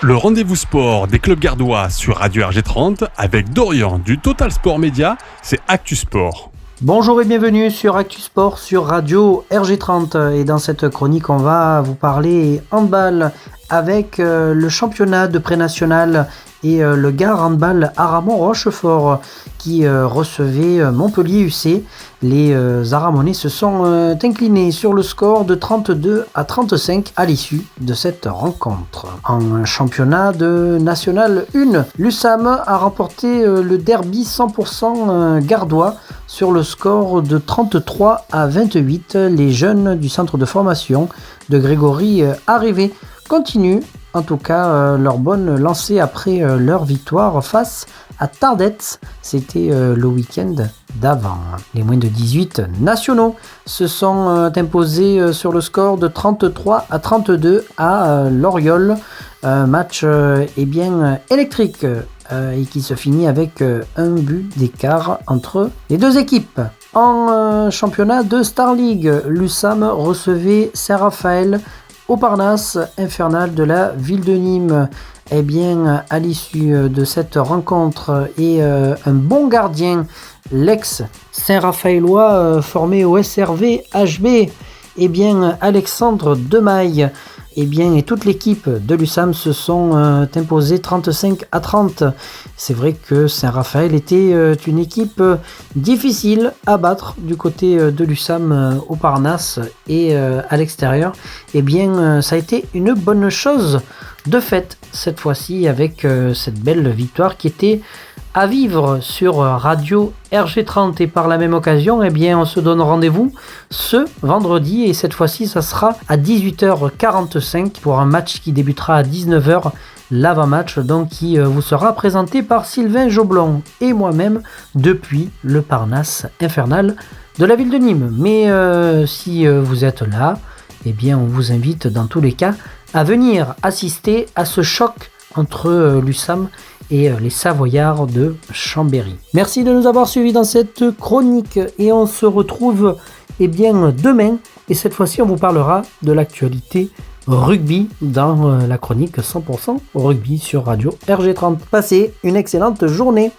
Le rendez-vous sport des clubs gardois sur Radio RG30 avec Dorian du Total Sport Média, c'est Actu Sport. Bonjour et bienvenue sur Actu Sport sur Radio RG30 et dans cette chronique on va vous parler handball avec le championnat de pré-national et le Gard handball Aramon-Rochefort qui recevait Montpellier UC. Les Aramonais se sont inclinés sur le score de 32-35 à l'issue de cette rencontre. En championnat de National 1, l'USAM a remporté le derby 100% gardois sur le score de 33-28. Les jeunes du centre de formation de Grégory Arrivé continuent en tout cas leur bonne lancée après leur victoire face à Tardets. C'était le week-end d'avant. Les moins de 18 nationaux se sont imposés sur le score de 33-32 à Loriol. Un match électrique et qui se finit avec un but d'écart entre les deux équipes. En championnat de Star League, l'USAM recevait Saint-Raphaël au Parnasse infernal de la ville de Nîmes. À l'issue de cette rencontre et un bon gardien, l'ex-Saint-Raphaëlois formé au SRV HB, Alexandre Demaille, et toute l'équipe de l'USAM se sont imposés 35-30. C'est vrai que Saint-Raphaël était une équipe difficile à battre du côté de l'USAM au Parnasse et à l'extérieur. Ça a été une bonne chose de fait cette fois-ci avec cette belle victoire qui était à vivre sur Radio RG30 et par la même occasion, on se donne rendez-vous ce vendredi et cette fois-ci ça sera à 18h45 pour un match qui débutera à 19h, l'avant-match donc qui vous sera présenté par Sylvain Joblon et moi-même depuis le Parnasse infernal de la ville de Nîmes. Mais si vous êtes là, on vous invite dans tous les cas à venir assister à ce choc entre l'USAM et les Savoyards de Chambéry. Merci de nous avoir suivis dans cette chronique et on se retrouve demain et cette fois-ci on vous parlera de l'actualité rugby dans la chronique 100% rugby sur Radio RG30. Passez une excellente journée.